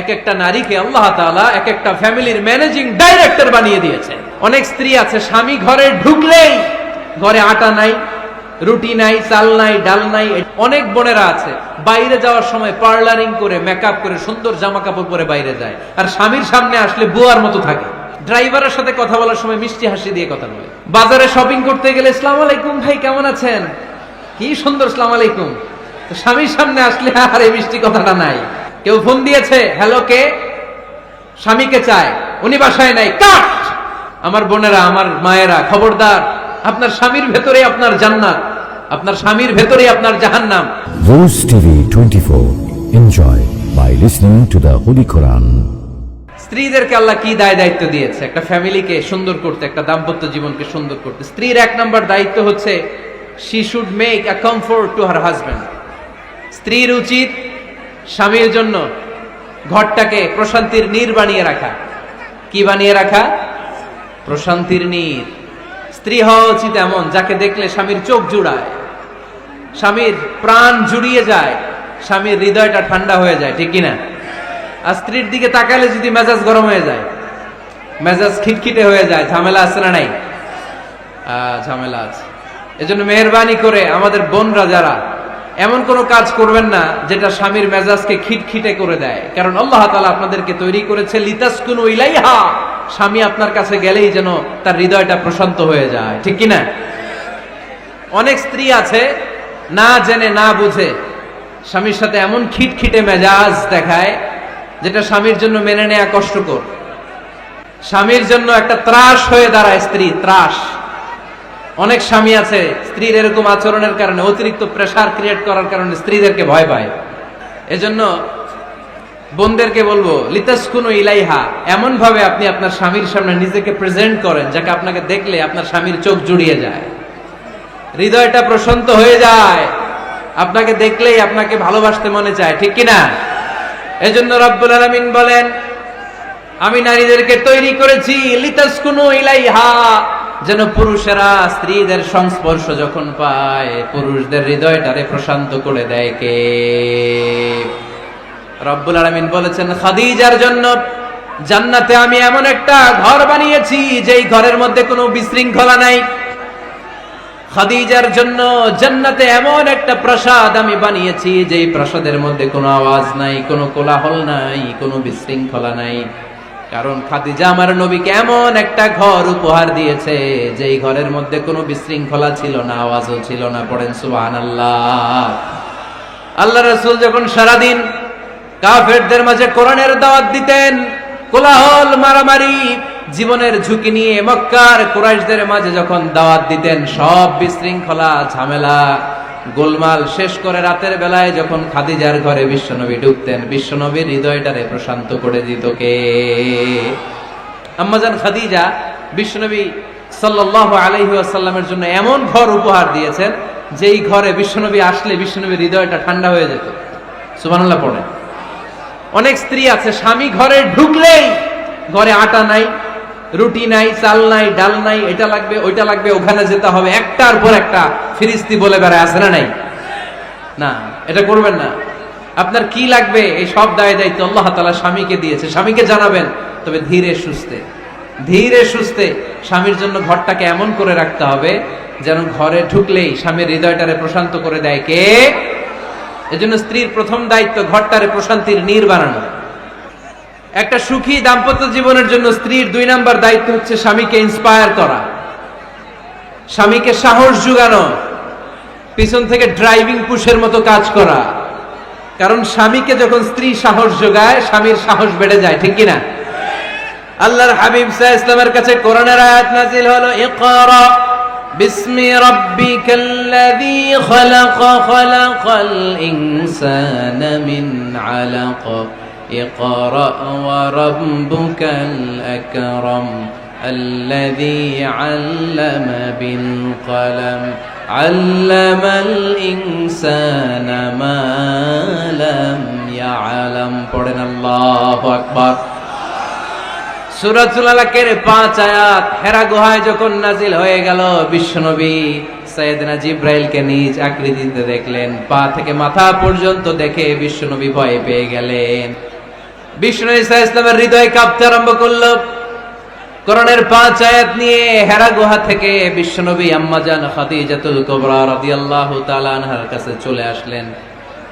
এক একটা নারীকে আল্লাহ তাআলা এক একটা ফ্যামিলির ম্যানেজিং ডাইরেক্টর বানিয়ে দিয়েছে। অনেক স্ত্রী আছে স্বামী ঘরে ঢুকলেই ঘরে আটা নাই, রুটি নাই, চাল নাই, ডাল নাই। অনেক বোনেরা আছে বাইরে যাওয়ার সময় পার্লারিং করে মেকআপ করে সুন্দর জামা কাপড় পরে বাইরে যায়, আর স্বামীর সামনে আসলে বুয়ার মতো থাকে। ড্রাইভারের সাথে কথা বলার সময় মিষ্টি হাসি দিয়ে কথা বলে। বাজারে শপিং করতে গেলে আসসালামু আলাইকুম ভাই কেমন আছেন, কি সুন্দর আসসালামু আলাইকুম। স্বামীর সামনে আসলে আর এই মিষ্টি কথাটা নাই। কেউ ফোন দিয়েছে, হ্যালো কে, স্বামীকে চায়, উনি বাসায় নাই, কাট। আমার বোনেরা, আমার মায়েরা, খবরদার, আপনার স্বামীর ভেতরে আপনার জান্নাত, আপনার স্বামীর ভেতরে আপনার জাহান্নাম। Rose TV 24. Enjoy by listening to the Holy Quran. স্ত্রীদেরকে আল্লাহ কি দায়িত্ব দিয়েছে একটা ফ্যামিলিকে সুন্দর করতে, একটা দাম্পত্য জীবনকে সুন্দর করতে। স্ত্রীর এক নম্বর দায়িত্ব হচ্ছে she should make a comfort to her husband. স্ত্রীর উচিত স্বামীর জন্য ঘরটাকে প্রশান্তির নীড় বানিয়ে রাখা। কি বানিয়ে রাখা? প্রশান্তির নীড়। স্ত্রী হওয়া উচিত এমন যাকে দেখলে স্বামীর চোখ জুড়ায়, স্বামীর প্রাণ জুড়িয়ে যায়, স্বামীর হৃদয়টা ঠান্ডা হয়ে যায়, ঠিক কিনা? আর স্ত্রীর দিকে তাকালে যদি মেজাজ গরম হয়ে যায়, মেজাজ খিটখিটে হয়ে যায়, ঝামেলা আছে না নাই? ঝামেলা আছে। এজন্য মেহেরবানি করে আমাদের বোনরা যারা, এমন কোন কাজ করবেন না যেটা স্বামীর মেজাজকে খিটখিটে করে দেয়। কারণ আল্লাহ তাআলা আপনাদেরকে তৈরি করেছে লিতাসকুনু ইলাইহা, স্বামী আপনার কাছে গেলেই যেন তার হৃদয়টা প্রশান্ত হয়ে যায়, ঠিক কিনা? অনেক স্ত্রী আছে না জেনে না বুঝে স্বামীর সাথে এমন খিটখিটে মেজাজ দেখায় যেটা স্বামীর জন্য মেনে নেওয়া কষ্টকর। স্বামীর জন্য একটা ত্রাস হয়ে দাঁড়ায় স্ত্রী, ত্রাস। অনেক স্বামী আছে স্ত্রীর এরকম আচরণের কারণে, অতিরিক্ত প্রেসার ক্রিয়েট করার কারণে স্ত্রীদেরকে ভয় পায়। এজন্য বোনদেরকে বলবো লিতাসকুনু ইলাইহা, এমন ভাবে আপনি আপনার স্বামীর সামনে নিজেকে প্রেজেন্ট করেন যাকে আপনাকে দেখলে আপনার স্বামীর চোখ জুড়িয়ে যায়, হৃদয়টা প্রশান্ত হয়ে যায়, আপনাকে দেখলেই আপনাকে ভালোবাসতে মনে চায়, ঠিক কিনা? এজন্য রব্বুল আলামিন বলেন আমি নারীদেরকে তৈরি করেছি লিতাসকুনু ইলাইহা, যেন পুরুষেরা স্ত্রীদের সংস্পর্শ যখন পায় পুরুষদের হৃদয়টারে প্রশান্ত করে দেয়। কে? রব্বুল আলামিন বলেছেন খাদিজার জন্য জান্নাতে আমি এমন একটা ঘর বানিয়েছি যেই ঘরের মধ্যে কোনো বিশৃঙ্খলা নাই। খাদিজার জন্য জান্নাতে এমন একটা প্রাসাদ আমি বানিয়েছি যেই প্রাসাদের মধ্যে কোনো আওয়াজ নাই, কোনো কোলাহল নাই, কোনো বিশৃঙ্খলা নাই। কারণ খাদিজা আমার নবীকে এমন একটা ঘর উপহার দিয়েছে যেই ঘরের মধ্যে কোনো বিশৃঙ্খলা ছিল না, আওয়াজও ছিল না। পড়েন সুবহানাল্লাহ। আল্লাহ রাসূল যখন সারাদিন কাফেরদের মাঝে কোরআনের দাওয়াত দিতেন, কোলাহল, মারামারি, জীবনের ঝুঁকি নিয়ে মক্কার কুরাইশদের মাঝে যখন দাওয়াত দিতেন, সব বিশৃঙ্খলা, ঝামেলা, গোলমাল শেষ করে রাতের বেলায় যখন খাদিজার ঘরে বিশ্বনবী ঢুকতেন, বিশ্বনবীর হৃদয়টারে প্রশান্ত করে দিত কে? আম্মাজান খাদিজা বিশ্বনবী সাল্লাল্লাহু আলাইহি ওয়াসাল্লামের জন্য এমন ঘর উপহার দিয়েছেন যেই ঘরে বিশ্বনবী আসলে বিশ্বনবীর হৃদয়টা ঠান্ডা হয়ে যেত। সুবহানাল্লাহ পড়ে। অনেক স্ত্রী আছে স্বামী ঘরে ঢুকলেই ঘরে আটা নাই, রুটি নাই, চাল নাই, ডাল নাই, এটা লাগবে ওইটা লাগবে, ওখানে যেতে হবে, একটার পর একটা ফিরিস্তি বলে বেড়ায়, আছে না নাই? না, এটা করবেন না। আপনার কি লাগবে এই সব দায়িত্ব আল্লাহ তাআলা স্বামীকে দিয়েছে, স্বামীকে জানাবেন। তবে ধীরে সুস্থে, ধীরে সুস্থে স্বামীর জন্য ঘরটাকে এমন করে রাখতে হবে যেন ঘরে ঢুকলেই স্বামীর হৃদয়টারে প্রশান্ত করে দেয় কে? এজন্য স্ত্রীর প্রথম দায়িত্ব ঘরটারে প্রশান্তির নীড় বানানো। একটা সুখী দাম্পত্য জীবনের জন্য স্ত্রীর 2 নাম্বার দায়িত্ব হচ্ছে স্বামীকে ইন্সপায়ার করা, স্বামীকে সাহস জোগানো, পিছন থেকে ড্রাইভিং পুশের মতো কাজ করা। কারণ স্বামীকে যখন স্ত্রী সাহস যোগায়, স্বামীর সাহস বেড়ে যায়, ঠিক কিনা? আল্লাহর হাবিব সাল্লাল্লাহু আলাইহি ওয়াসাল্লামের কাছে কোরআনের আয়াত নাযিল হলো, ইকরা বিসমি রাব্বিকাল্লাযী খালাক, খালাকাল ইনসানা মিন আলাক, ইকরা ওয়া রাব্বুকাল আকরাম আল্লাযী আল্লামা বিল কলম আল্লামাল ইনসানা মা লাম ইয়ালাম। পড়েন আল্লাহু আকবার। সূরাতুল আলাকের 5 আয়াত হেরা গুহায় যখন নাজিল হয়ে গেল, বিশ্বনবী সাইয়েদনা জিব্রাইলকে নিজ আকৃতিতে দেখলেন, পা থেকে মাথা পর্যন্ত দেখে বিশ্বনবী ভয় পেয়ে গেলেন। বিষ্ণু ঈসা ইসলামের হৃদয় কাঁপতে আরম্ভ করলো। কোরআনের 5 আয়াত নিয়ে হেরা গুহা থেকে বিশ্বনবী আম্মাজান খাদিজাতুল কুবরা রাদিয়াল্লাহু তাআলা আনহার কাছে চলে আসলেন।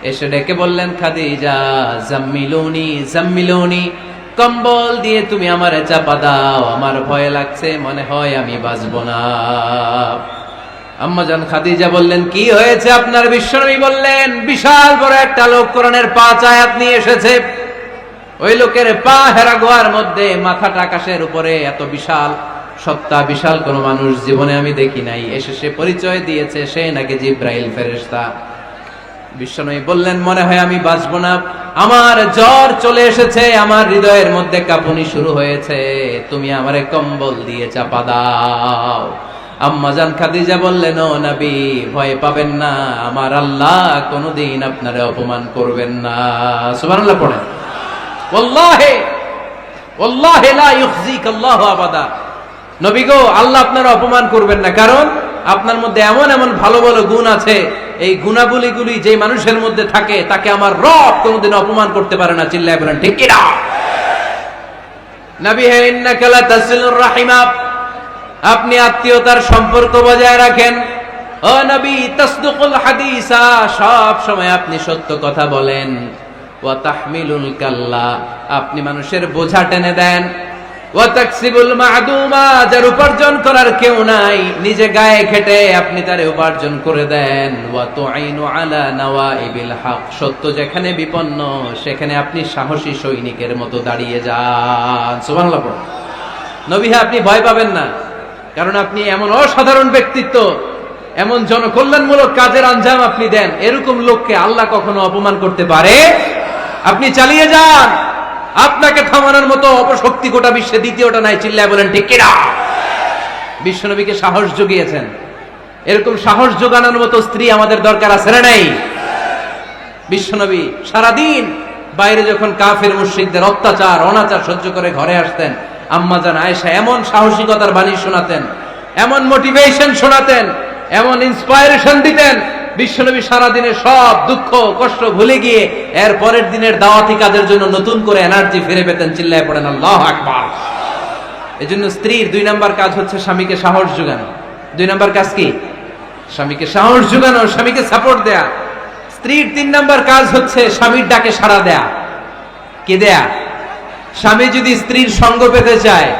এসে ডেকে বললেন, খাদিজা জাম্মিলুনি জাম্মিলুনি, কম্বল দিয়ে তুমি আমারে চাপা দাও, আমার ভয় লাগছে, মনে হয় আমি বাঁচব না। আম্মাজান খাদিজা বললেন, কি হয়েছে আপনার? বিশ্বনবী বললেন, বিশাল বড় একটা লোক কোরআনের 5 আয়াত নিয়ে এসেছে। ওই লোকের পা হেরা গুহার মধ্যে, মাথাটা আকাশের উপরে, এত বিশাল সত্তা, বিশাল কোন মানুষ জীবনে আমি দেখি নাই। এসে সে পরিচয় দিয়েছে সে নাকি জিব্রাইল ফেরেশতা। বিশ্বনবী বললেন, মনে হয় আমি বাঁচবো না, আমার জ্বর চলে এসেছে, আমার হৃদয়ের মধ্যে কাঁপুনি শুরু হয়েছে, তুমি আমারে কম্বল দিয়ে চাপা দাও। আম্মাজান খাদিজা বললেন, ও নবী, ভয় পাবেন না, আমার আল্লাহ কোনোদিন আপনারে অপমান করবেন না। সুবহানাল্লাহ পড়েন। ওয়াল্লাহি ওয়াল্লাহি লা ইউখজিক আল্লাহু আবাদা। নবী গো, আল্লাহ আপনার অপমান করবেন না, কারণ আপনার মধ্যে এমন এমন ভালো ভালো গুণ আছে, এই গুণাবলীগুলি যে মানুষের মধ্যে থাকে তাকে আমার রব কোনোদিন অপমান করতে পারে না। চিল্লায় বলেন ঠিক কি না? নবী হে, ইন্নাকা লা তাসিলুর রাহিমা, আপনি আত্মীয়তার সম্পর্ক বজায় রাখেন। ও নবী, তাসদুকুল হাদিসা, সব সময় আপনি সত্য কথা বলেন। ওয়া তাহমিলুল কাল্লা, আপনি মানুষের বোঝা টেনে দেন। ওয়া তাকসিবুল মা'দুমা, যার উপার্জন করার কেউ নাই, নিজে গায়ে খেটে আপনি তারে উপার্জন করে দেন। ওয়া তুঈনু আলা নাওয়াইবিল হক, সত্য যেখানে বিপন্ন সেখানে আপনি সাহসী সৈনিকের মতো দাঁড়িয়ে যান। সুবহানাল্লাহ। নবী হে, আপনি ভয় পাবেন না, কারণ আপনি এমন অসাধারণ ব্যক্তিত্ব, এমন জনকল্যাণমূলক কাজের আঞ্জাম আপনি দেন, এরকম লোককে আল্লাহ কখনো অপমান করতে পারে? আপনি চালিয়ে যান, আপনাকে থামানোর মতো অপশক্তি গোটা বিশ্বে দ্বিতীয়টা নাই। চিল্লায় বলেন ঠিক কি না? বিশ্বনবীকে সাহস জুগিয়েছেন, এরকম সাহস জোগানোর মতো স্ত্রী আমাদের দরকার আছে না নাই? বিশ্বনবী সারাদিন বাইরে যখন কাফের মুশরিকদের অত্যাচার অনাচার সহ্য করে ঘরে আসতেন, আম্মাজান আয়েশা এমন সাহসিকতার বাণী শোনাতেন, এমন মোটিভেশন শোনাতেন, এমন ইন্সপায়ারেশন দিতেন, বিশ্বনবী সারাদিনে সব দুঃখ কষ্ট ভুলে গিয়ে এর পরের দিনের দাওয়াতি কাজের জন্য নতুন করে এনার্জি ফিরে পেতেন। চিল্লায় পড়েন আল্লাহু আকবার। এজন্য স্ত্রীর 2 নাম্বার কাজ হচ্ছে স্বামীকে সাহস যোগানো। 2 নাম্বার কাজ কি? স্বামীকে সাহস যোগানো, স্বামীকে সাপোর্ট দেয়া। স্ত্রীর 3 নাম্বার কাজ হচ্ছে স্বামীর ডাকে সাড়া দেয়া। কে দেয়া? স্বামী যদি স্ত্রীর সঙ্গ পেতে চায়,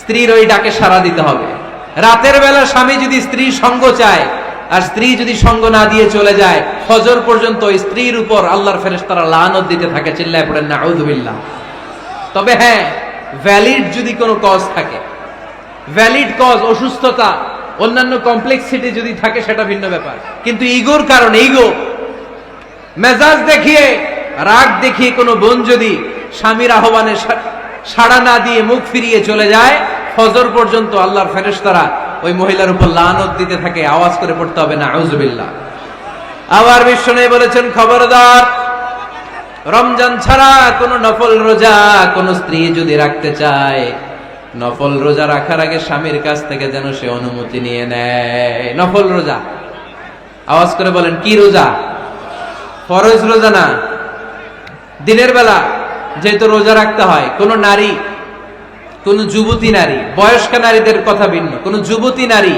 স্ত্রীর ওই ডাকে সাড়া দিতে হবে। রাতের বেলা স্বামী যদি স্ত্রীর সঙ্গ চায়, আর স্ত্রী যদি সঙ্গ না দিয়ে চলে যায়, ফজর পর্যন্ত স্ত্রীর উপর আল্লাহর ফেরেশতারা লানত দিতে থাকে। চিল্লায় পড়েন নাউযু বিল্লাহ। তবে হ্যাঁ, ভ্যালিড যদি কোনো কজ থাকে, ভ্যালিড কজ, অসুস্থতা, অন্যান্য কমপ্লেক্সিটি যদি থাকে, সেটা ভিন্ন ব্যাপার। কিন্তু ইগোর কারণে, ইগো, মেজাজ দেখিয়ে, রাগ দেখিয়ে কোনো বোন যদি স্বামীর আহ্বানে সাড়া না দিয়ে মুখ ফিরিয়ে চলে যায়, ফজর পর্যন্ত আল্লাহর ফেরেশতারা ওই মহিলার উপর লানত দিতে থাকে। আওয়াজ করে পড়তে হবে নাউযু বিল্লাহ। আবার বিশ্বনবী বলেছেন, খবরদার, রমজান ছাড়া কোন নফল রোজা কোন স্ত্রী যদি রাখতে চায়, নফল রোজা রাখার আগে স্বামীর কাছ থেকে যেন সে অনুমতি নিয়ে নেয়। নফল রোজা, আওয়াজ করে বলেন কি রোজা? ফরজ রোজা না। দিনের বেলা যেহেতু রোজা রাখতে হয়, কোন নারী, কোন যুবতী নারী, বয়স্ক নারীদের কথা ভিন্ন, কোন যুবতী নারী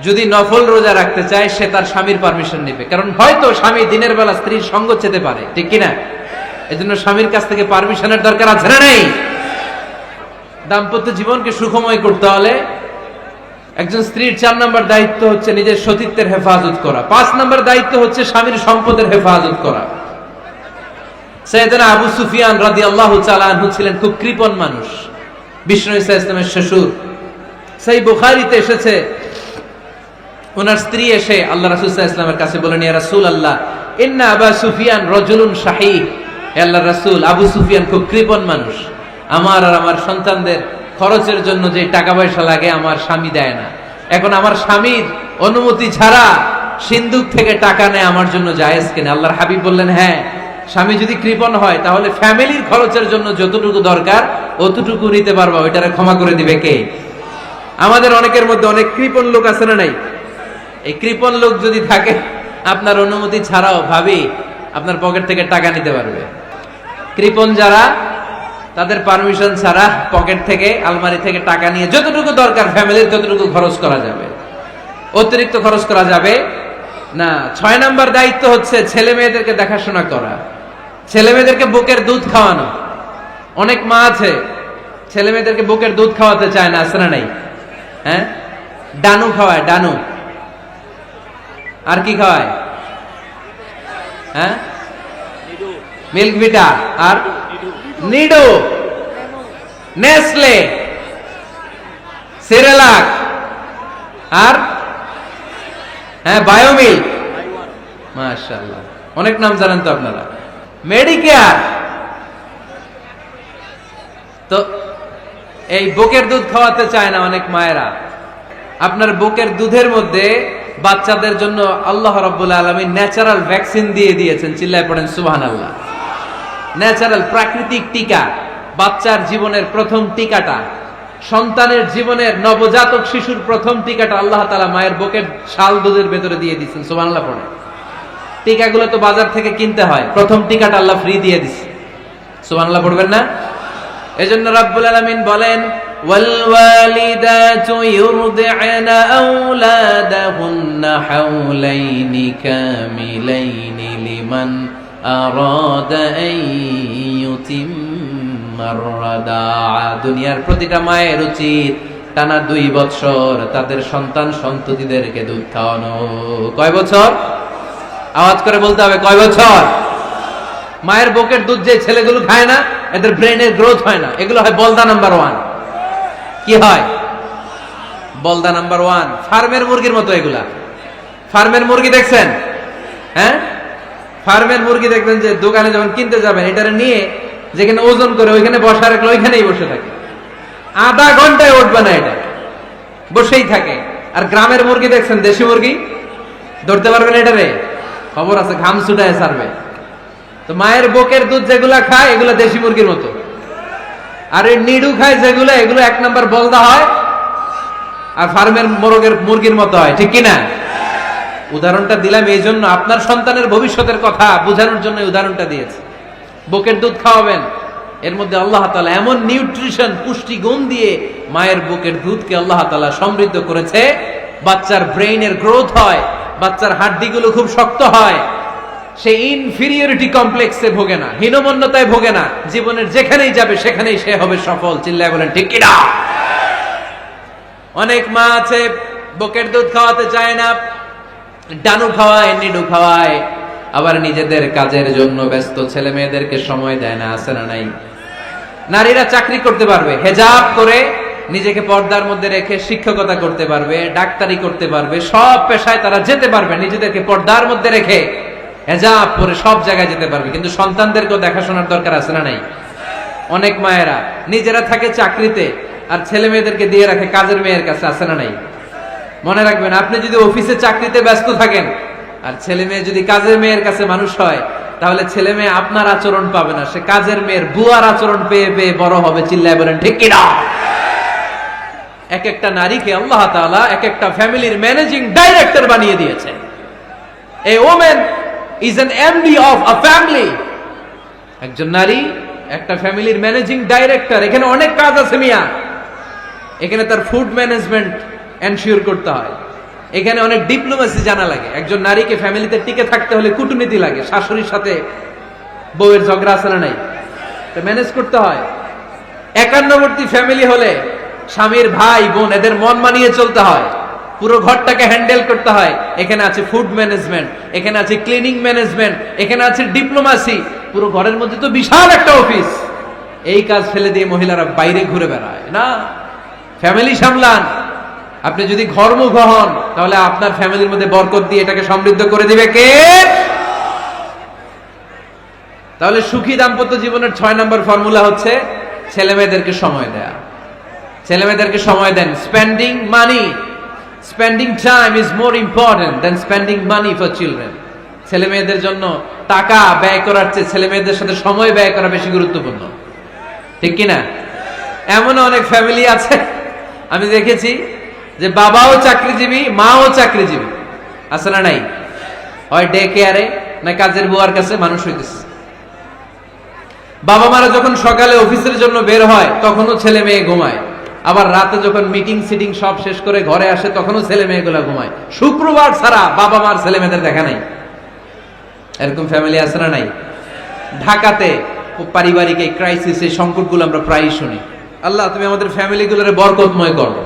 যদি নফল রোজা রাখতে চায়, সে তার স্বামীর পারমিশন নেবে। কারণ হয়তো স্বামী দিনের বেলা স্ত্রীর সঙ্গ চেতে পারে, ঠিক কিনা? এজন্য স্বামীর কাছ থেকে পারমিশনের দরকার আছে না নেই? দাম্পত্য জীবনকে সুখময় করতে হলে একজন স্ত্রীর 4 নম্বর দায়িত্ব হচ্ছে নিজের সতীত্বের হেফাজত করা। 5 নম্বর দায়িত্ব হচ্ছে স্বামীর সম্পদের হেফাজত করা। সাইয়েদনা আবু সুফিয়ান রাদিয়াল্লাহু তাআলা আনহু ছিলেন খুব কৃপণ মানুষ, বিষ্ণু ঈসা ইসলামের শ্বশুর। সেই বুখারীতে এসেছে, ওনার স্ত্রী এসে আল্লাহ রাসূল সাল্লাল্লাহু আলাইহি ওয়াসাল্লামের কাছে বলেন, ইয়া রাসূলুল্লাহ, ইন্না আবা সুফিয়ান রাজুলুন শাহী। হে আল্লাহর রাসূল, আবু সুফিয়ান খুব কৃপণ মানুষ, আমার আর আমার সন্তানদের খরচের জন্য যে টাকা পয়সা লাগে আমার স্বামী দেয় না। এখন আমার স্বামীর অনুমতি ছাড়া সিন্ধুক থেকে টাকা নেয় আমার জন্য জায়েজ কিনা? আল্লাহর হাবিব বললেন, হ্যাঁ, স্বামী যদি কৃপণ হয় তাহলে ফ্যামিলির খরচের জন্য যতটুকু দরকার অতটুকু নিতে পারবা, ওইটারে ক্ষমা করে দিবে কে? আমাদের অনেকের মধ্যে অনেক কৃপণ লোক আছে না নাই? এই কৃপণ লোক যদি থাকে, আপনার অনুমতি ছাড়াও ভাবি আপনার পকেট থেকে টাকা নিতে পারবে। কৃপণ যারা, তাদের পারমিশন ছাড়া পকেট থেকে, আলমারি থেকে টাকা নিয়ে যতটুকু দরকার ফ্যামিলির ততটুকু খরচ করা যাবে, অতিরিক্ত খরচ করা যাবে না। 6 নাম্বার দায়িত্ব হচ্ছে ছেলে মেয়েদেরকে দেখাশোনা করা, ছেলে মেয়েদেরকে বুকের দুধ খাওয়ানো। অনেক মা আছে ছেলে মেয়েদেরকে বুকের দুধ খাওয়াতে চায় না, আছে না নাই? হ্যাঁ, ডানু খাওয়ায়, ডানু। আর কি খাওয়ায়? হ্যাঁ, মিল্ক ভিটা, আর নিডো, নেসলে, সেরেলাক, আর হ্যাঁ বায়োমিল্ক। মাশাআল্লাহ, অনেক নাম জানেন তো আপনারা। মেডিকেয়ার। তো এই বুকের দুধ খাওয়াতে চায় না অনেক মায়েরা। আপনার বুকের দুধের মধ্যে বাচ্চাদের জন্য আল্লাহ রাব্বুল আলামিন ন্যাচারাল ভ্যাকসিন দিয়ে দিয়েছেন। চিল্লায় পড়েন সুবহানাল্লাহ। ন্যাচারাল, প্রাকৃতিক টিকা। বাচ্চার জীবনের প্রথম টিকাটা, সন্তানের জীবনের, নবজাতক শিশুর প্রথম টিকাটা আল্লাহ তাআলা মায়ের বুকের শাল দুধের ভেতরে দিয়ে দিয়েছেন। সুবহানাল্লাহ পড়ে। টিকাগুলো তো বাজার থেকে কিনতে হয়, প্রথম টিকাটা আল্লাহ ফ্রি দিয়ে দিয়েছে। সুবহানাল্লাহ পড়বেন না? এজন্য রাব্বুল আলামিন বলেন, ওয়াল ওয়ালিদাতু ইউরদি'না আওলাদাহুন্না হাওলাইনি কামিলাইনি লিমান আরাদা আন ইউতিম্মার রাদা'a। দুনিয়ার প্রতিটা মায়ের উচিত টানা 2 বছর তাদের সন্তান সন্ততিদেরকে দুধ খাওয়ানো। কয় বছর? আওয়াজ করে বলতে হবে, কয় বছর? মায়ের বুকের দুধ যে ছেলেগুলো খায় না, এদের ব্রেনের গ্রোথ হয় না। এগুলো হয় বলদা নাম্বার 1। কি হয়? বলদা নাম্বার 1। ফার্মের মুরগির মতো এগুলা। ফার্মের মুরগি দেখছেন? হ্যাঁ, ফার্মের মুরগি দেখবেন যে দোকানে যখন কিনতে যাবেন, এটারে নিয়ে যেখানে ওজন করে ওইখানে বসা রাখলে ওইখানেই বসে থাকে, আধা ঘন্টায় উঠবে না, এটা বসেই থাকে। আর গ্রামের মুরগি দেখছেন, দেশি মুরগি, ধরতে পারবেন এটারে? খবর আছে, ঘাম ছুটায় ছাড়বে। তো মায়ের বুকের দুধ যেগুলা খায় এগুলো দেশি মুরগির মতো, আর এই নিডু খায় যেগুলো, এগুলো 1 নাম্বার বলদা হয়, আর ফার্মের মুরগির মতো হয়। ঠিক কিনা? উদাহরণটা দিলাম এই জন্য, আপনার সন্তানের ভবিষ্যতের কথা বোঝানোর জন্য উদাহরণটা দিয়েছে। বুকের দুধ খাওয়াবেন, এর মধ্যে আল্লাহ তাআলা এমন নিউট্রিশন, পুষ্টি গুণ দিয়ে মায়ের বুকের দুধকে আল্লাহ তাআলা সমৃদ্ধ করেছে। বাচ্চার ব্রেইনের গ্রোথ হয়, বাচ্চার হাড্ডিগুলো খুব শক্ত হয়, সে ইনফিরিয়রিটি কমপ্লেক্সে ভোগে না, হীনমন্যতায় ভোগে না। জীবনের যেখানেই যাবে সেখানেই সে হবে সফল। চিল্লায় বলেন ঠিক কিনা? অনেক মা আছে বুকের দুধ খাওয়াতে চায় না, ডানু খাওয়ায়, নিডু খাওয়ায়, আবার নিজেদের কাজের জন্য ব্যস্ত, ছেলে মেয়েদেরকে সময় দেয় না। আছে না নাই? নারীরা চাকরি করতে পারবে, হেজাব করে নিজেকে পর্দার মধ্যে রেখে শিক্ষকতা করতে পারবে, ডাক্তারি করতে পারবে, সব পেশায় তারা যেতে পারবে, নিজেদেরকে পর্দার মধ্যে রেখে হেজাব পরে সব জায়গায় যেতে পারবে। কিন্তু সন্তানদেরকেও দেখাশোনার দরকার আছে না নাই? অনেক মায়েরা নিজেরা থাকে চাকরিতে, আর ছেলে মেয়েদেরকে দিয়ে রাখে কাজের মেয়ের কাছে। আছে না নাই? মনে রাখবেন, আপনি যদি অফিসে চাকরিতে ব্যস্ত থাকেন আর ছেলে মেয়ে যদি কাজের মেয়ের কাছে মানুষ হয়, তাহলে ছেলে মেয়ে আপনার আচরণ পাবে না, সে কাজের মেয়ের বুয়ার আচরণ পেয়ে পেয়ে বড় হবে। চিল্লায় বলেন ঠিক কিনা? এক একটা নারীকে আল্লাহ তাআলা এক একটা ফ্যামিলির ম্যানেজিং ডাইরেক্টর বানিয়ে দিয়েছে। A woman is an MD of a family. একজন নারী একটা ফ্যামিলির ম্যানেজিং ডাইরেক্টর। এখানে অনেক কাজ আছে মিয়া। এখানে তার ফুড ম্যানেজমেন্ট এনশিওর করতে হয়, এখানে অনেক ডিপ্লোমেসি জানা লাগে। একজন নারীকে ফ্যামিলিতে টিকে থাকতে হলে কূটনীতি লাগে, শাশুড়ির সাথে বউয়ের ঝগড়া আছে না নাই, তো ম্যানেজ করতে হয়। একান্নবর্তী ফ্যামিলি হলে স্বামীর ভাই বোন এদের মন মানিয়ে চলতে হয়, পুরো ঘরটাকে হ্যান্ডেল করতে হয়। এখানে আছে ফুড ম্যানেজমেন্ট, এখানে আছে ক্লিনিং ম্যানেজমেন্ট, এখানে আছে ডিপ্লোমাসি। পুরো ঘরের মধ্যে তো বিশাল একটা অফিস। এই কাজ ফেলে দিয়ে মহিলারা বাইরে ঘুরে বেড়ায় না। ফ্যামিলি সামলান। আপনি যদি ঘরমুখ হন, তাহলে আপনার ফ্যামিলির মধ্যে বরকত দিয়ে এটাকে সমৃদ্ধ করে দিবে কে? তাহলে সুখী দাম্পত্য জীবনের 6 নম্বর ফর্মুলা হচ্ছে ছেলে মেয়েদেরকে সময় দেয়া। ছেলে মেয়েদেরকে সময় দেন। Spending money, spending time is more important than spending money for children. ছেলে মেয়েদের জন্য টাকা ব্যয় করার চেয়ে ছেলে মেয়েদের সাথে সময় ব্যয় করা বেশি গুরুত্বপূর্ণ। ঠিক কিনা? এমন অনেক ফ্যামিলি আছে আমি দেখেছি যে বাবাও চাকরিজীবী, মাও চাকরিজীবী। আছে না নাই? হয় ডে কেয়ারে না কাজের বুয়ার কাছে মানুষ হইতেছে। বাবা মারা যখন সকালে অফিসের জন্য বের হয় তখনও ছেলে মেয়ে ঘুমায়, আবার রাতে যখন মিটিং সিটিং সব শেষ করে ঘরে আসে তখনও ছেলে মেয়েগুলা ঘুমায়। শুক্রবার ছাড়া বাবা মার ছেলে মেয়েদের দেখা নাই। এরকম ফ্যামিলি আছে না নাই? ঢাকাতে পারিবারিক এই ক্রাইসিস, এই সংকটগুলো আমরা প্রায়ই শুনি। আল্লাহ তুমি আমাদের ফ্যামিলিগুলোরে বরকতময় করো,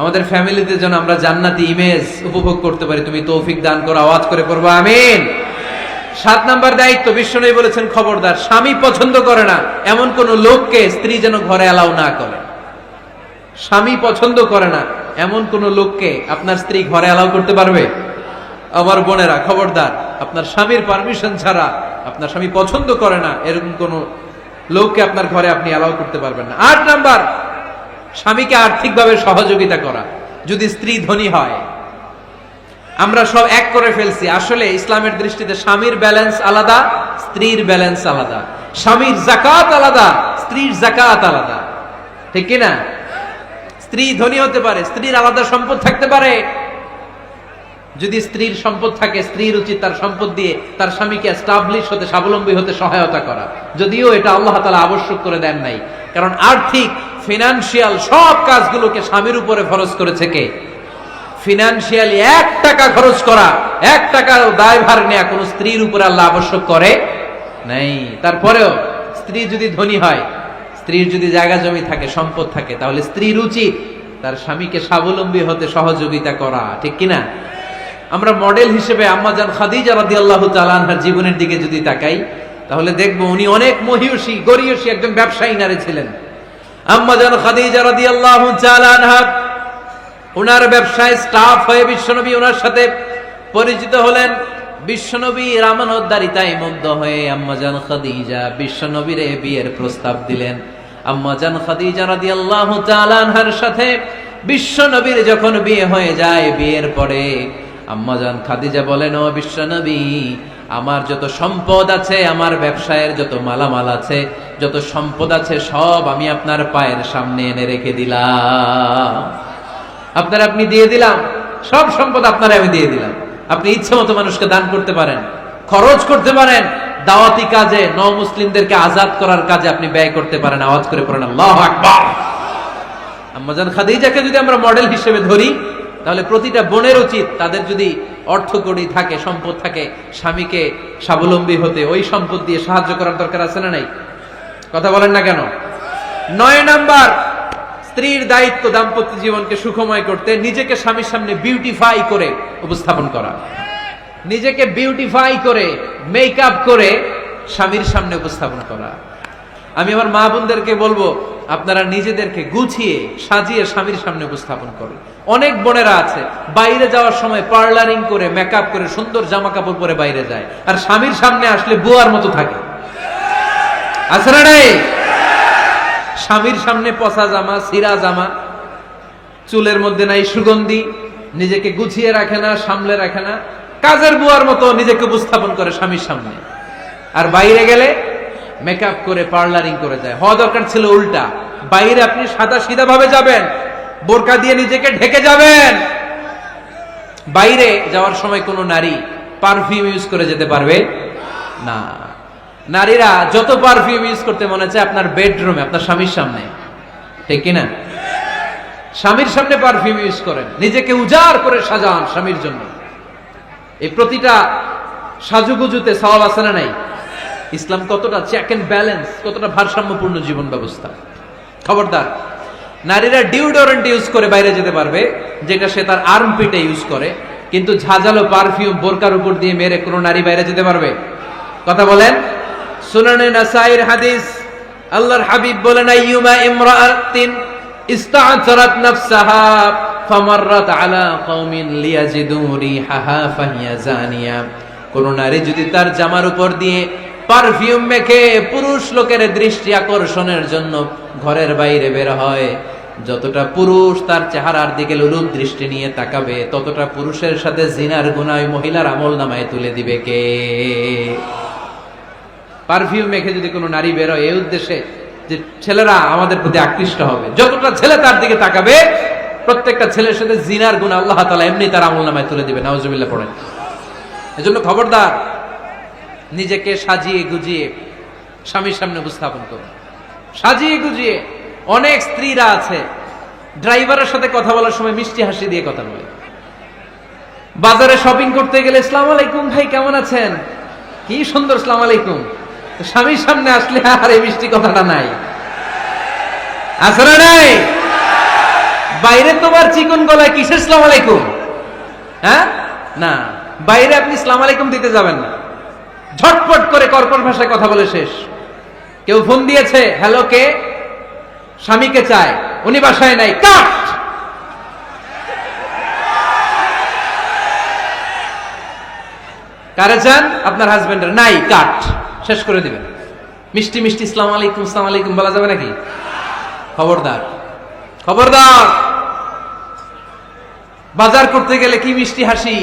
আমাদের ফ্যামিলিতে যেন আমরা জান্নাতি ইমেজ উপভোগ করতে পারি, তুমি তৌফিক দান করো। আওয়াজ করে পড়বো আমিন। 7 নাম্বার দায়িত্ব, বিশ্বনবী বলেছেন খবরদার, স্বামী পছন্দ করে না এমন কোন লোককে স্ত্রী যেন ঘরে অ্যালাউ না করে। স্বামী পছন্দ করে না এমন কোন লোককে আপনার স্ত্রী ঘরে অ্যালাউ করতে পারবে? আমার বোনেরা খবরদার, আপনার স্বামীর পারমিশন ছাড়া, আপনার স্বামী পছন্দ করে না এরকম কোন লোককে আপনার ঘরে আপনি অ্যালাউ করতে পারবেন না। 8 নাম্বার, স্বামীকে আর্থিকভাবে সহযোগিতা করা। যদি স্ত্রী ধনী হয়, আমরা সব এক করে ফেলছি, আসলে ইসলামের দৃষ্টিতে স্বামীর ব্যালেন্স আলাদা, স্ত্রীর ব্যালেন্স আলাদা। স্বামীর যাকাত আলাদা, স্ত্রীর যাকাত আলাদা, ঠিক কি না? স্ত্রী ধনী হতে পারে, স্ত্রীর আলাদা সম্পদ থাকতে পারে। যদি স্ত্রীর সম্পদ থাকে, স্ত্রীর উচিত তার সম্পদ দিয়ে তার স্বামীকে এস্টাবলিশ হতে, স্বাবলম্বী হতে সহায়তা করা। যদিও এটা আল্লাহ তাআলা আবশ্যক করে দেন নাই, কারণ আর্থিক ফিনান্সিয়াল সব কাজগুলোকে স্বামীর উপরে ফরজ করেছে কে? ফিনান্সিয়ালি 1 টাকা খরচ করা, 1 টাকার দায়ভার নেওয়া কোন স্ত্রীর উপরে আল্লাহ আবশ্যক করে নাই। তারপরেও স্ত্রী যদি ধনী হয়, স্ত্রীর যদি জায়গা জমি থাকে, সম্পদ থাকে, তাহলে স্ত্রীর উচিত তার স্বামীকে স্বাবলম্বী হতে সহযোগিতা করা, ঠিক কিনা? আমরা মডেল হিসেবে আম্মাজান খাদিজা রাদিয়াল্লাহু তাআলা আনহার জীবনের দিকে যদি তাকাই, তাহলে দেখব উনি অনেক মহিয়সী, গরিয়সী একজন ব্যবসায়ী নারী ছিলেন। আম্মাজান খাদিজা রাদিয়াল্লাহু তাআলা আনহা ওনার ব্যবসায় স্টাফ হয়ে বিশ্বনবী ওনার সাথে পরিচিত হলেন। বিশ্বনবীর আমানতদারিতায় মুগ্ধ হয়ে আম্মাজান খাদিজা বিশ্বনবীর বিয়ের প্রস্তাব দিলেন। আম্মাজান খাদিজা রাদিয়াল্লাহু তাআলা আনহার সাথে বিশ্বনবীর যখন বিয়ে হয়ে যায়, বিয়ের পরে আম্মাজান খাদিজা বলেন, ও বিশ্বনবী, আমার যত সম্পদ আছে, আমার ব্যবসায়ের যত মালামাল আছে, যত সম্পদ আছে, সব আমি আপনার পায়ের সামনে এনে রেখে দিলাম। আপনি দিয়ে দিলাম, সব সম্পদ আপনারে আমি দিয়ে দিলাম। আপনি ইচ্ছে মতো মানুষকে দান করতে পারেন, খরচ করতে পারেন, দাওয়াতি কাজে, মুসলিমদেরকে আজাদ করার কাজে আপনি ব্যয় করতে পারেন। আওয়াজ করে পড়েন আল্লাহু আকবার। আম্মাজান খাদিজাকে যদি আমরা মডেল হিসেবে ধরি, তাহলে প্রতিটা বোনের উচিত তাদের যদি অর্থকড়ি থাকে, সম্পদ থাকে, স্বামীকে স্বাবলম্বী হতে ওই সম্পদ দিয়ে সাহায্য করার দরকার আছে না নাই? কথা বলেন না কেন? 9 নাম্বার, স্ত্রীর দায়িত্ব দাম্পত্য জীবনকে সুখময় করতে নিজেকে স্বামীর সামনে বিউটিফাই করে উপস্থাপন করা। নিজেকে বিউটিফাই করে, মেকআপ করে স্বামীর সামনে উপস্থাপন করা। আমি আমার মা বোনদেরকে বলবো, আপনারা নিজেদেরকে গুছিয়ে সাজিয়ে স্বামীর সামনে উপস্থাপন করুন। অনেক বোনেরা আছে বাইরে যাওয়ার সময় পার্লারিং করে, মেকআপ করে, সুন্দর জামা কাপড় পরে বাইরে যায়, আর স্বামীর সামনে আসলে বুয়ার মতো থাকে। আছে না নাই? স্বামীর সামনে পচা জামা, ছিঁড়া জামা, চুলের মধ্যে নাই সুগন্ধি, নিজেকে গুছিয়ে রাখে না, সামলে রাখে না, কাজের বুয়ার মতো নিজেকে উপস্থাপন করে স্বামীর সামনে। আর বাইরে গেলে মেকআপ করে, পার্লারিং করে যায়। হওয়া দরকার ছিল উল্টা, বাইরে আপনি সাদা সিধা ভাবে যাবেন, বোরকা দিয়ে নিজেকে ঢেকে যাবেন। বাইরে যাওয়ার সময় কোনো নারী পারফিউম ইউজ করে যেতে পারবে না। নারীরা যত পারফিউম ইউজ করতে মনে চায় আপনার বেডরুমে, আপনার স্বামীর সামনে, ঠিক কিনা? স্বামীর সামনে পারফিউম ইউজ করেন, নিজেকে উজাড় করে সাজান স্বামীর জন্য। এই প্রতিটা সাজুগুজুতে সওয়াব আছে না নাই? ইসলাম কতটা চেক এন্ড ব্যালেন্স, কতটা ভারসাম্যপূর্ণ জীবন ব্যবস্থা। খবরদার, নারীরা ডিওডোরেন্ট ইউজ করে বাইরে যেতে পারবে, যেটা সে তার আর্মপিটে ইউজ করে, কিন্তু ঝাঁঝালো পারফিউম বোরকার উপর দিয়ে মেরে কোনো নারী বাইরে যেতে পারবে? কথা বলেন। সুনানে নাসাইর হাদিস, আল্লাহর হাবিব বলেন, আইয়ুমা ইমরাআতিন ইস্তা'তারাত নাফসাহা ফামাররাত আলা কওমিন লিয়াজিদু রিহাহা ফাহিয়া জানিয়া। কোন নারী যদি তার জামার উপর দিয়ে পারফিউম মেখে পুরুষ লোকের দৃষ্টি আকর্ষণের জন্য ঘরের বাইরে বের হয়, যতটা পুরুষ তার চেহারার দিকে লোলুপ দৃষ্টি নিয়ে তাকাবে, ততটা পুরুষের সাথে জিনার গুনাহ মহিলার আমলনামায় তুলে দিবে কে? পারফিউম মেখে যদি কোনো নারী বের হয় এই উদ্দেশ্যে যে ছেলেরা আমাদের প্রতি আকৃষ্ট হবে, যতটা ছেলে তার দিকে তাকাবে, প্রত্যেকটা ছেলের সাথে জিনার গুনাহ আল্লাহ তাআলা এমনি তার আমলনামায় তুলে দিবে। নাউজুবিল্লাহ পড়েন। এজন্য খবরদার, নিজেকে সাজিয়ে গুজিয়ে স্বামীর সামনে উপস্থাপন করুন, সাজিয়ে গুজিয়ে। অনেক স্ত্রীরা আছে ড্রাইভারের সাথে কথা বলার সময় মিষ্টি হাসি দিয়ে কথা বলে। বাজারে শপিং করতে গেলে আসসালামু আলাইকুম ভাই কেমন আছেন, কি সুন্দর আসসালামু আলাইকুম। স্বামীর সামনে আসলে আর এই মিষ্টি কথাটা নাই, আছে না নাই? বাইরে তোমার চিকন গলায় কিসের আসসালামু আলাইকুম, হ্যাঁ না, বাইরে আপনি আসসালামু আলাইকুম দিতে যাবেন না, ঝটপট করে কর্কশ ভাষায় কথা বলে শেষ। কেউ ফোন দিয়েছে, হ্যালো কে, স্বামীকে চায়, উনি বাসায় নাই, কাট। কারে চান? আপনার হাজবেন্ডের, নাই, কাট, শেষ করে দিবেন। মিষ্টি মিষ্টি আসসালামু আলাইকুম আসসালামু আলাইকুম বলা যাবে নাকি? খবরদার, খবরদার। বাজার করতে গেলে কি মিষ্টি হাসি,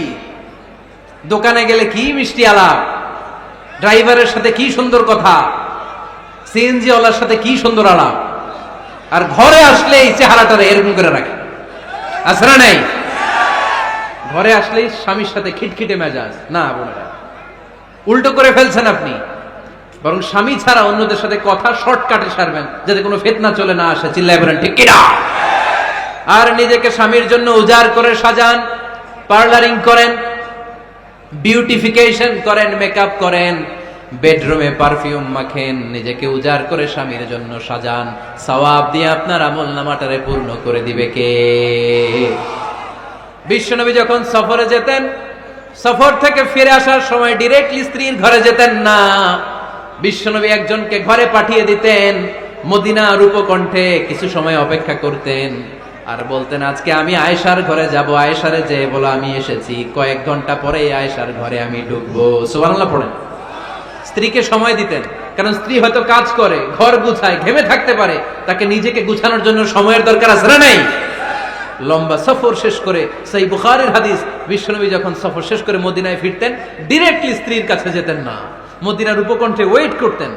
দোকানে গেলে কি মিষ্টি আলাপ, ড্রাইভারের সাথে কি সুন্দর কথা, সিএনজি ওয়ালার সাথে কি সুন্দর আলাপ, আর ঘরে আসলে এই চেহারাটারে এরকম করে রাখে, আছে না নাই? ঘরে আসলেই স্বামীর সাথে খিটখিটে মেজাজ, না বোনেরা, উল্টো করে ফেলছেন আপনি। বরং স্বামী ছাড়া অন্যদের সাথে কথা শর্টকাটে সারবেন, যাতে কোনো ফিতনা চলে না আসে। চিল্লায় বলেন ঠিক কিনা? আর নিজেকে স্বামীর জন্য উজাড় করে সাজান, পার্লারিং করেন, বিউটিফিকেশন করেন, মেকআপ করেন, বেডরুমে পারফিউম মাখেন, নিজেকে উজাড় করে স্বামীর জন্য সাজান। সওয়াব দিয়ে আপনার আমল নামাটারে পূর্ণ করে দিবে কে? বিশ্বনবী যখন সফরে যেতেন, সফর থেকে ফিরে আসার সময় ডিরেক্টলি স্ত্রীর ঘরে যেতেন না। বিশ্বনবী একজনকে ঘরে পাঠিয়ে দিতেন, মদিনা রূপকণ্ঠে কিছু সময় অপেক্ষা করতেন, আর বলতেন আজকে আমি আয়েশার ঘরে যাব, আয়েশারে যে বলো আমি এসেছি, কয়েক ঘন্টা পরে আয়েশার ঘরে আমি ঢুকবো। সুবহানাল্লাহ পড়েন। স্ত্রীকে সময় দিতেন, কারণ স্ত্রী হয়তো কাজ করে, ঘর গুছায়, ঘেমে থাকতে পারে, তাকে নিজেকে গুছানোর জন্য সময়ের দরকার আছে না নাই? লম্বা সফর শেষ করে, সেই বুখারীর হাদিস, বিশ্বনবী যখন সফর শেষ করে মদিনায় ফিরতেন, ডিরেক্টলি স্ত্রীর কাছে যেতেন না, মদিনার উপকণ্ঠে ওয়েট করতেন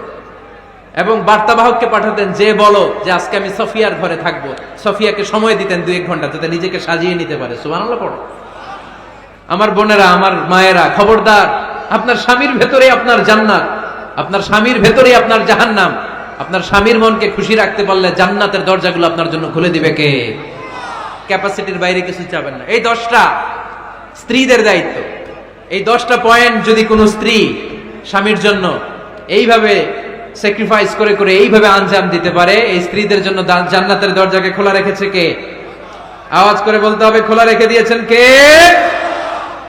এবং বার্তাবাহককে পাঠাতেন, যে বলো যে আজকে আমি সফিয়ার ঘরে থাকবো। সফিয়াকে সময় দিতেন 2-1 ঘন্টা, যাতে নিজেকে সাজিয়ে নিতে পারে। সুবহানাল্লাহ পড়ো। আমার বোনেরা, আমার মায়েরা, খবরদার, আপনার স্বামীর ভেতরে আপনার জান্নাত, আপনার স্বামীর ভেতরে আপনার জাহান্নাম। আপনার স্বামীর মনকে খুশি রাখতে পারলে জান্নাতের দরজাগুলো আপনার জন্য খুলে দিবে কে? ক্যাপাসিটির বাইরে কিছু চাবেন না। এই 10টা স্ত্রীদের দায়িত্ব। এই 10টা পয়েন্ট যদি কোনো স্ত্রী স্বামীর জন্য এইভাবে স্যাক্রিফাইস করে করে এইভাবে আঞ্জাম দিতে পারে, এই স্ত্রীদের জন্য জান্নাতের দরজাকে খোলা রেখেছে কে? আওয়াজ করে বলতে হবে, খোলা রেখে দিয়েছেন কে?